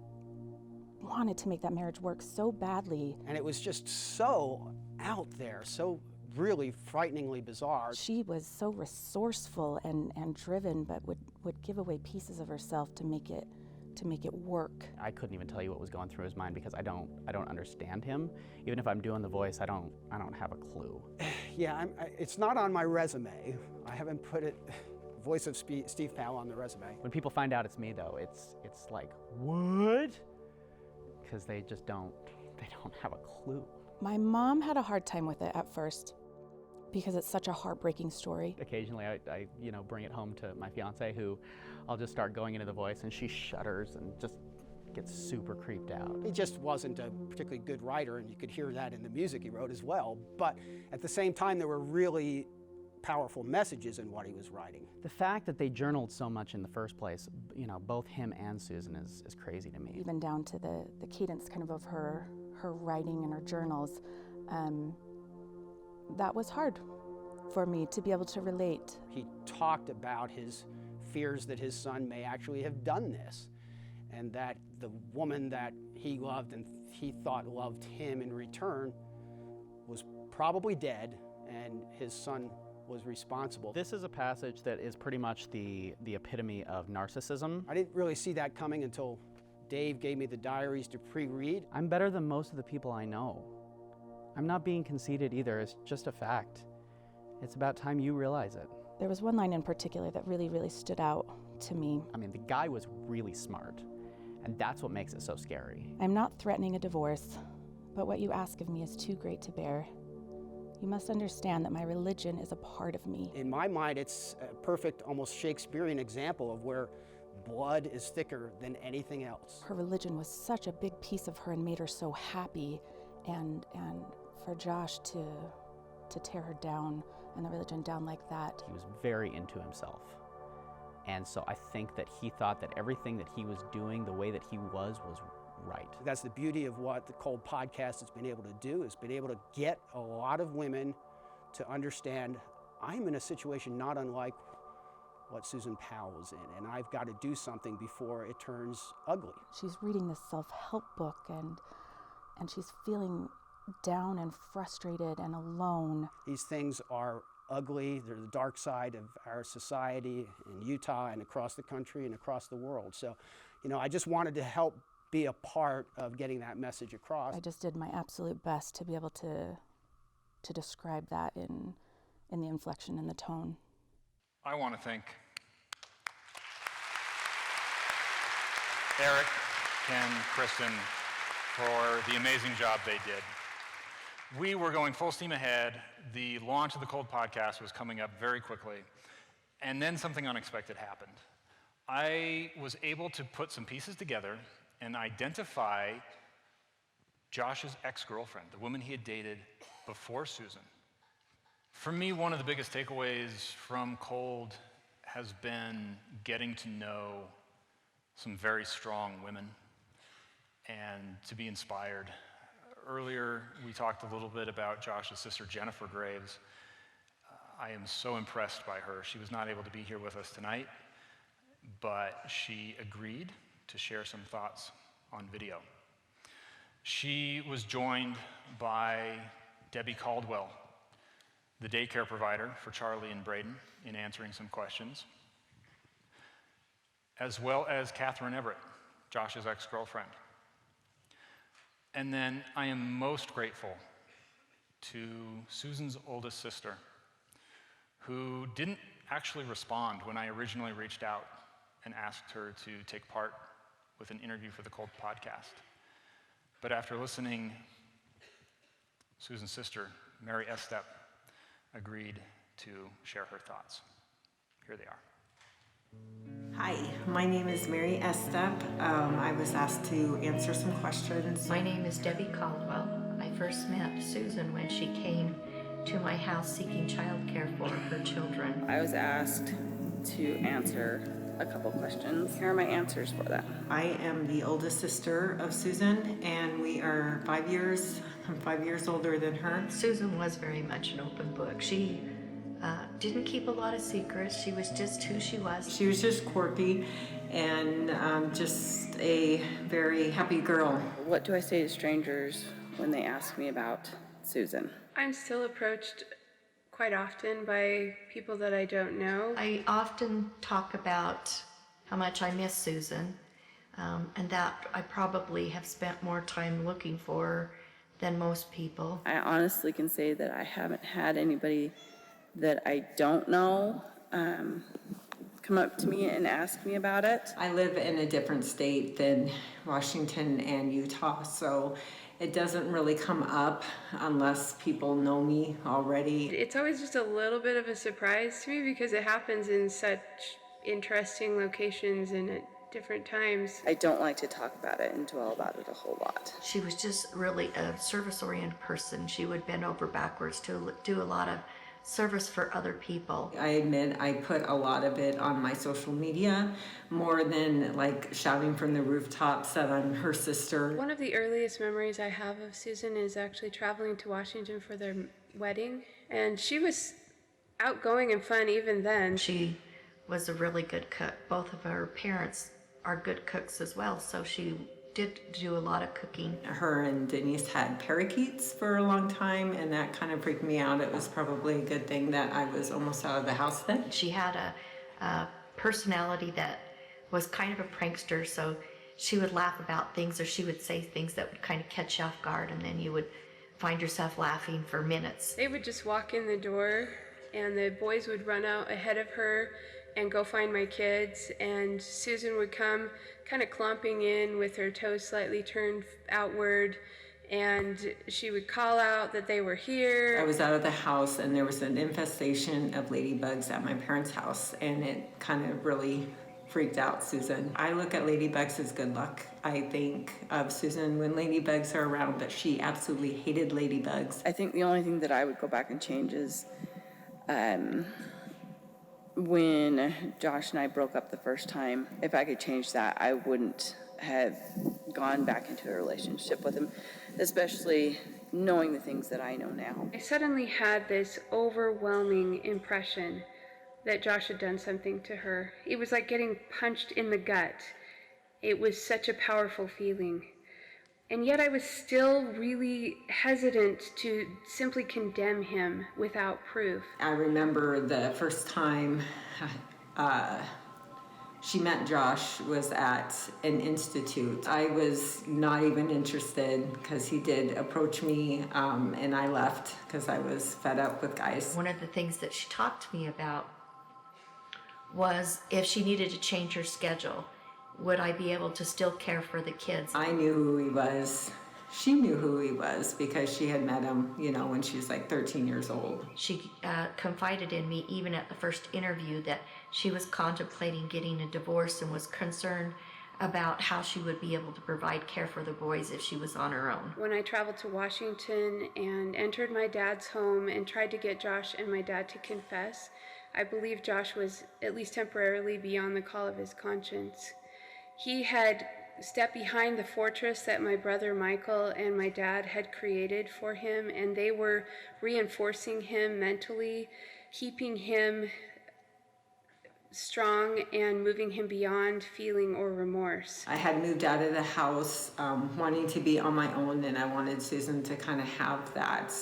wanted to make that marriage work so badly. And it was just so out there, so really frighteningly bizarre. She was so resourceful and driven, but would give away pieces of herself to make it make it work. I couldn't even tell you what was going through his mind because I don't understand him. Even if I'm doing the voice, I don't have a clue. Yeah, it's not on my resume. I haven't put it, voice of Steve Powell, on the resume. When people find out it's me, though, it's like, what? Because they just don't have a clue. My mom had a hard time with it at first because it's such a heartbreaking story. Occasionally I bring it home to my fiance, who I'll just start going into the voice and she shudders and just gets super creeped out. He just wasn't a particularly good writer, and you could hear that in the music he wrote as well. But at the same time, there were really powerful messages in what he was writing. The fact that they journaled so much in the first place, both him and Susan is crazy to me. Even down to the cadence kind of her writing and her journals. That was hard for me to be able to relate. He talked about his fears that his son may actually have done this, and that the woman that he loved and he thought loved him in return was probably dead, and his son was responsible. This is a passage that is pretty much the epitome of narcissism. I didn't really see that coming until Dave gave me the diaries to pre-read. I'm better than most of the people I know. I'm not being conceited either, it's just a fact. It's about time you realize it. There was one line in particular that really, really stood out to me. I mean, the guy was really smart, and that's what makes it so scary. I'm not threatening a divorce, but what you ask of me is too great to bear. You must understand that my religion is a part of me. In my mind, it's a perfect, almost Shakespearean example of where blood is thicker than anything else. Her religion was such a big piece of her and made her so happy, and for Josh to tear her down and the religion down like that. He was very into himself. And so I think that he thought that everything that he was doing, the way that he was right. That's the beauty of what the Cold Podcast has been able to do, is been able to get a lot of women to understand, I'm in a situation not unlike what Susan Powell was in, and I've got to do something before it turns ugly. She's reading this self-help book, and she's feeling down and frustrated and alone. These things are ugly. They're the dark side of our society in Utah and across the country and across the world. So, I just wanted to help be a part of getting that message across. I just did my absolute best to be able to describe that in the inflection and the tone. I want to thank Eric, Ken, Kristen for the amazing job they did. We were going full steam ahead. The launch of the Cold Podcast was coming up very quickly, and then something unexpected happened. I was able to put some pieces together and identify Josh's ex-girlfriend, the woman he had dated before Susan. For me, one of the biggest takeaways from Cold has been getting to know some very strong women and to be inspired. Earlier, we talked a little bit about Josh's sister, Jennifer Graves. I am so impressed by her. She was not able to be here with us tonight, but she agreed to share some thoughts on video. She was joined by Debbie Caldwell, the daycare provider for Charlie and Braden, in answering some questions, as well as Catherine Everett, Josh's ex-girlfriend. And then I am most grateful to Susan's oldest sister, who didn't actually respond when I originally reached out and asked her to take part with an interview for the Cold Podcast. But after listening, Susan's sister, Mary Estep, agreed to share her thoughts. Here they are. Hi, my name is Mary Estep. I was asked to answer some questions. My name is Debbie Caldwell. I first met Susan when she came to my house seeking childcare for her children. I was asked to answer a couple questions. Here are my answers for that. I am the oldest sister of Susan, and we are 5 years. I'm 5 years older than her. Susan was very much an open book. She didn't keep a lot of secrets. She was just who she was. She was just quirky and just a very happy girl. What do I say to strangers when they ask me about Susan? I'm still approached quite often by people that I don't know. I often talk about how much I miss Susan, and that I probably have spent more time looking for than most people. I honestly can say that I haven't had anybody that I don't know come up to me and ask me about it. I live in a different state than Washington and Utah, so it doesn't really come up unless people know me already. It's always just a little bit of a surprise to me because it happens in such interesting locations and at different times. I don't like to talk about it and dwell about it a whole lot. She was just really a service-oriented person. She would bend over backwards to do a lot of service for other people. I admit I put a lot of it on my social media, more than like shouting from the rooftops that I'm her sister. One of the earliest memories I have of Susan is actually traveling to Washington for their wedding, and she was outgoing and fun even then. She was a really good cook. Both of her parents are good cooks as well, so she did do a lot of cooking. Her and Denise had parakeets for a long time, and that kind of freaked me out. It was probably a good thing that I was almost out of the house then. She had a personality that was kind of a prankster, so she would laugh about things, or she would say things that would kind of catch you off guard, and then you would find yourself laughing for minutes. They would just walk in the door, and the boys would run out ahead of her and go find my kids, and Susan would come kind of clomping in with her toes slightly turned outward, and she would call out that they were here. I was out of the house and there was an infestation of ladybugs at my parents' house, and it kind of really freaked out Susan. I look at ladybugs as good luck. I think of Susan when ladybugs are around, but she absolutely hated ladybugs. I think the only thing that I would go back and change is when Josh and I broke up the first time. If I could change that, I wouldn't have gone back into a relationship with him, especially knowing the things that I know now. I suddenly had this overwhelming impression that Josh had done something to her. It was like getting punched in the gut. It was such a powerful feeling. And yet I was still really hesitant to simply condemn him without proof. I remember the first time she met Josh was at an institute. I was not even interested because he did approach me, and I left because I was fed up with guys. One of the things that she talked to me about was if she needed to change her schedule, would I be able to still care for the kids? I knew who he was. She knew who he was because she had met him, when she was like 13 years old. She confided in me even at the first interview that she was contemplating getting a divorce and was concerned about how she would be able to provide care for the boys if she was on her own. When I traveled to Washington and entered my dad's home and tried to get Josh and my dad to confess, I believe Josh was at least temporarily beyond the call of his conscience. He had stepped behind the fortress that my brother Michael and my dad had created for him, and they were reinforcing him mentally, keeping him strong and moving him beyond feeling or remorse. I had moved out of the house wanting to be on my own, and I wanted Susan to kind of have that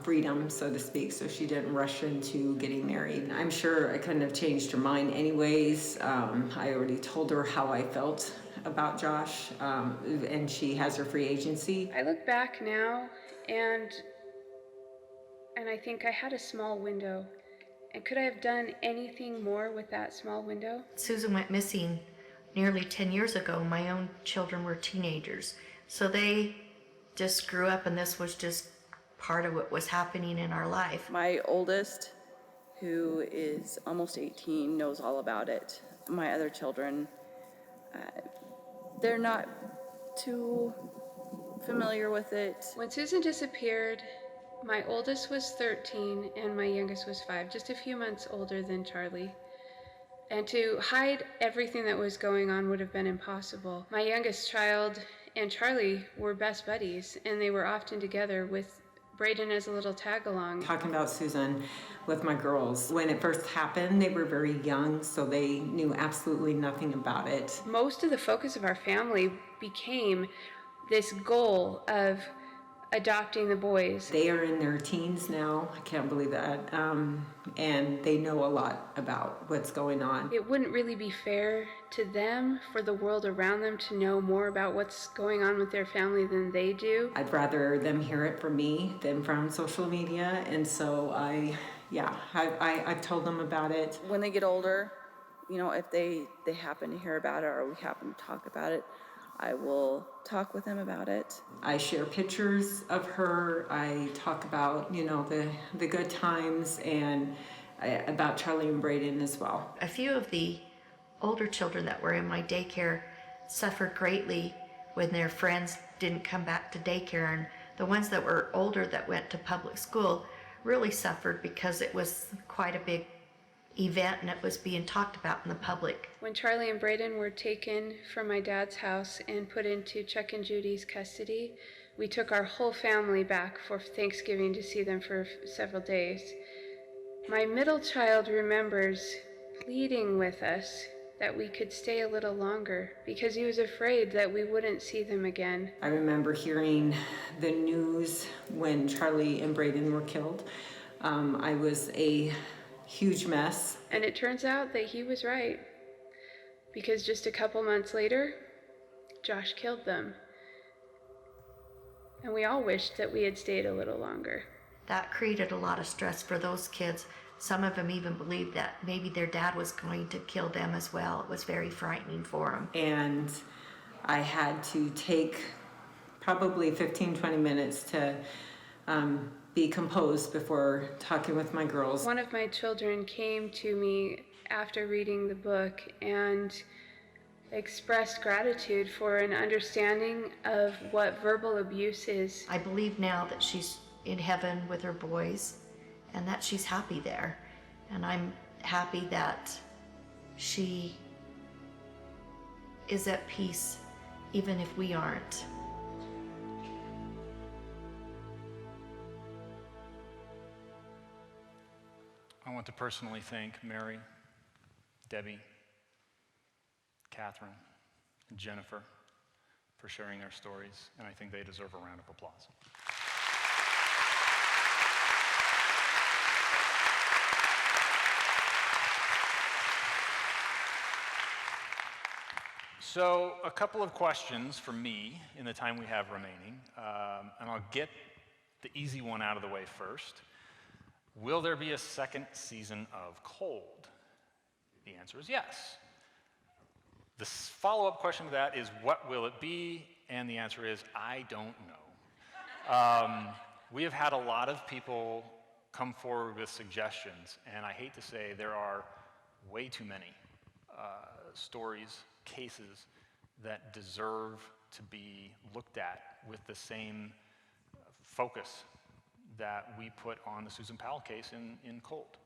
freedom, so to speak, so she didn't rush into getting married. I'm sure I couldn't have changed her mind anyways. I already told her how I felt about Josh, and she has her free agency. I look back now and I think I had a small window. And could I have done anything more with that small window? Susan went missing nearly 10 years ago. My own children were teenagers. So they just grew up, and this was just part of what was happening in our life. My oldest, who is almost 18, knows all about it. My other children, they're not too familiar with it. When Susan disappeared, my oldest was 13 and my youngest was 5, just a few months older than Charlie. And to hide everything that was going on would have been impossible. My youngest child and Charlie were best buddies, and they were often together with Braden as a little tag-along. Talking about Susan with my girls. When it first happened, they were very young, so they knew absolutely nothing about it. Most of the focus of our family became this goal of adopting the boys. They are in their teens now, I can't believe that, and they know a lot about what's going on. It wouldn't really be fair to them for the world around them to know more about what's going on with their family than they do. I'd rather them hear it from me than from social media, and so I've told them about it. When they get older, you know, if they happen to hear about it or we happen to talk about it, I will talk with them about it. I share pictures of her. I talk about, you know, the good times and about Charlie and Braden as well. A few of the older children that were in my daycare suffered greatly when their friends didn't come back to daycare, and the ones that were older that went to public school really suffered because it was quite a big event and it was being talked about in the public. When Charlie and Braden were taken from my dad's house and put into Chuck and Judy's custody, we took our whole family back for Thanksgiving to see them for several days. My middle child remembers pleading with us that we could stay a little longer because he was afraid that we wouldn't see them again. I remember hearing the news when Charlie and Braden were killed. I was a huge mess. And it turns out that he was right, because just a couple months later, Josh killed them. And we all wished that we had stayed a little longer. That created a lot of stress for those kids. Some of them even believed that maybe their dad was going to kill them as well. It was very frightening for them. And I had to take probably 15-20 minutes to be composed before talking with my girls. One of my children came to me after reading the book and expressed gratitude for an understanding of what verbal abuse is. I believe now that she's in heaven with her boys and that she's happy there. And I'm happy that she is at peace even if we aren't. I want to personally thank Mary, Debbie, Catherine, and Jennifer for sharing their stories, and I think they deserve a round of applause. So, a couple of questions for me in the time we have remaining, and I'll get the easy one out of the way first. Will there be a second season of Cold? The answer is yes. The follow-up question to that is, what will it be? And the answer is, I don't know. We have had a lot of people come forward with suggestions, and I hate to say there are way too many stories, cases that deserve to be looked at with the same focus that we put on the Susan Powell case in Cold.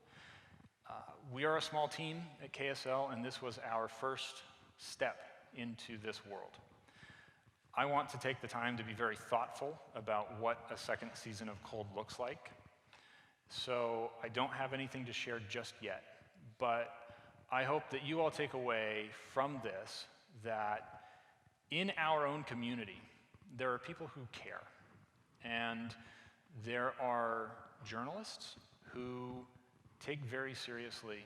We are a small team at KSL, and this was our first step into this world. I want to take the time to be very thoughtful about what a second season of Cold looks like. So I don't have anything to share just yet, but I hope that you all take away from this that in our own community, there are people who care. And there are journalists who take very seriously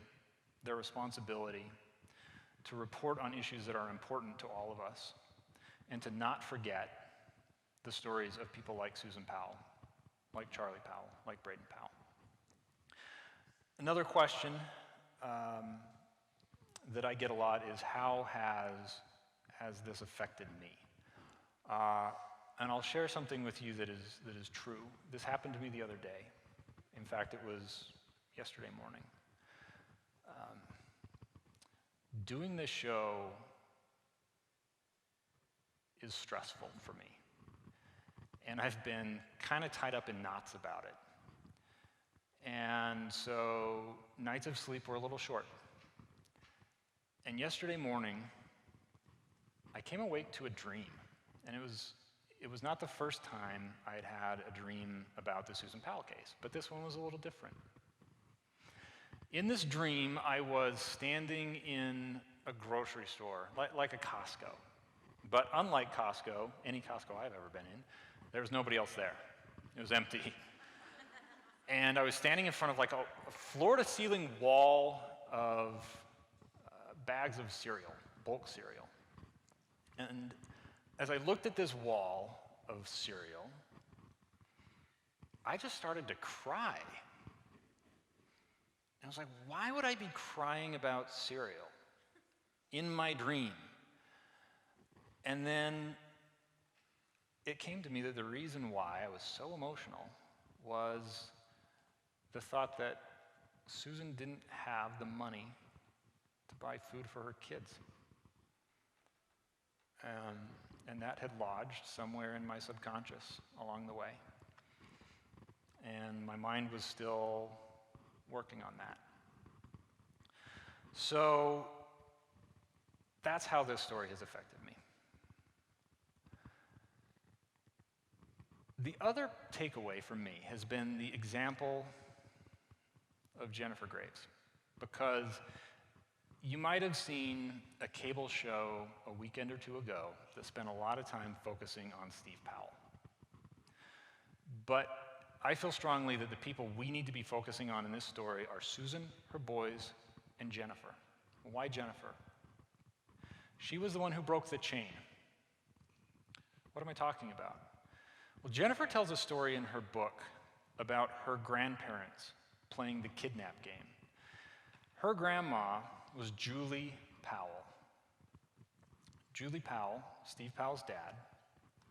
their responsibility to report on issues that are important to all of us and to not forget the stories of people like Susan Powell, like Charlie Powell, like Braden Powell. Another question that I get a lot is, how has this affected me? And I'll share something with you that is true. This happened to me the other day. In fact, it was yesterday morning. Doing this show is stressful for me. And I've been kind of tied up in knots about it. And so nights of sleep were a little short. And yesterday morning, I came awake to a dream. And it was not the first time I had had a dream about the Susan Powell case, but this one was a little different. In this dream, I was standing in a grocery store, like a Costco. But unlike Costco, any Costco I've ever been in, There was nobody else there. It was empty. And I was standing in front of like a floor-to-ceiling wall of bags of cereal, bulk cereal. And as I looked at this wall of cereal, I just started to cry. And I was like, why would I be crying about cereal in my dream? And then it came to me that the reason why I was so emotional was the thought that Susan didn't have the money to buy food for her kids. And that had lodged somewhere in my subconscious along the way. And my mind was still working on that. So that's how this story has affected me. The other takeaway from me has been the example of Jennifer Graves, because you might have seen a cable show a weekend or two ago that spent a lot of time focusing on Steve Powell. But I feel strongly that the people we need to be focusing on in this story are Susan, her boys, and Jennifer. Why Jennifer? She was the one who broke the chain. What am I talking about? Well, Jennifer tells a story in her book about her grandparents playing the kidnap game. Her grandma was Julie Powell. Julie Powell, Steve Powell's dad,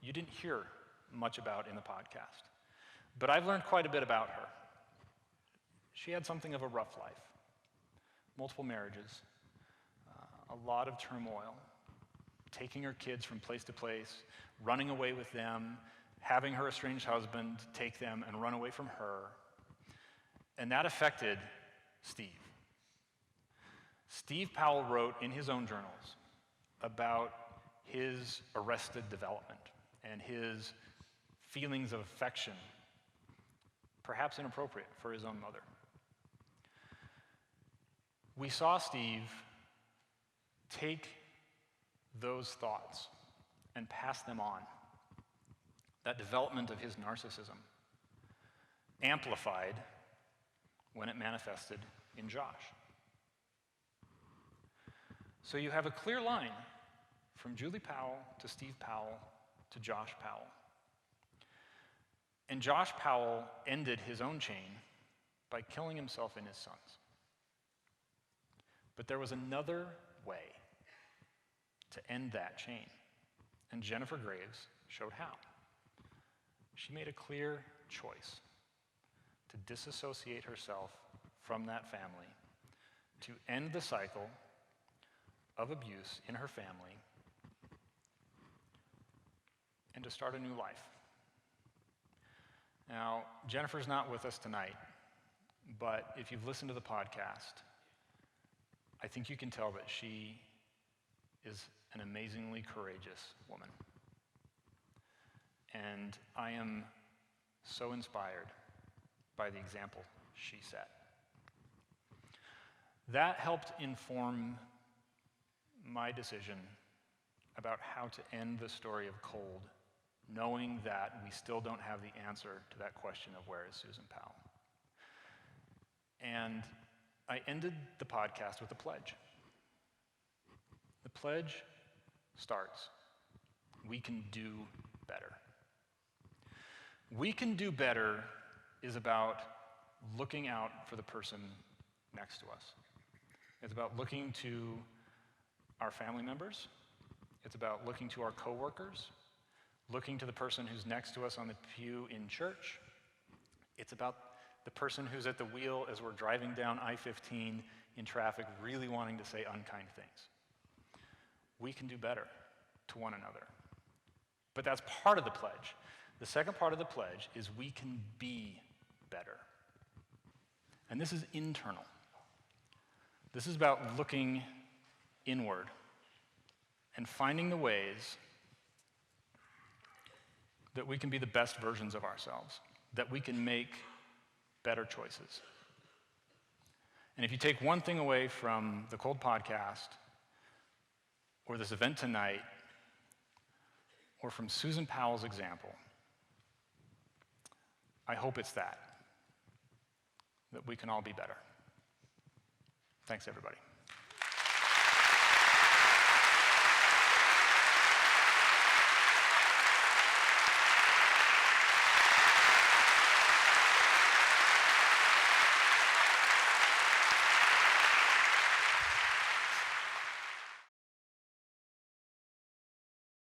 you didn't hear much about in the podcast, but I've learned quite a bit about her. She had something of a rough life, multiple marriages, a lot of turmoil, taking her kids from place to place, running away with them, having her estranged husband take them and run away from her. And that affected Steve. Steve Powell wrote in his own journals about his arrested development and his feelings of affection, perhaps inappropriate for his own mother. We saw Steve take those thoughts and pass them on. That development of his narcissism amplified when it manifested in Josh. So you have a clear line from Julie Powell to Steve Powell to Josh Powell. And Josh Powell ended his own chain by killing himself and his sons. But there was another way to end that chain, and Jennifer Graves showed how. She made a clear choice to disassociate herself from that family, to end the cycle of abuse in her family, and to start a new life. Now, Jennifer's not with us tonight, but if you've listened to the podcast, I think you can tell that she is an amazingly courageous woman. And I am so inspired by the example she set. That helped inform my decision about how to end the story of Cold, knowing that we still don't have the answer to that question of where is Susan Powell. And I ended the podcast with a pledge. The pledge starts, we can do better. We can do better is about looking out for the person next to us. It's about looking to our family members. It's about looking to our coworkers, looking to the person who's next to us on the pew in church. It's about the person who's at the wheel as we're driving down I-15 in traffic, really wanting to say unkind things. We can do better to one another. But that's part of the pledge. The second part of the pledge is we can be better. And this is internal. This is about looking inward and finding the ways that we can be the best versions of ourselves, that we can make better choices. And if you take one thing away from the Cold podcast, or this event tonight, or from Susan Powell's example, I hope it's that we can all be better. Thanks, everybody.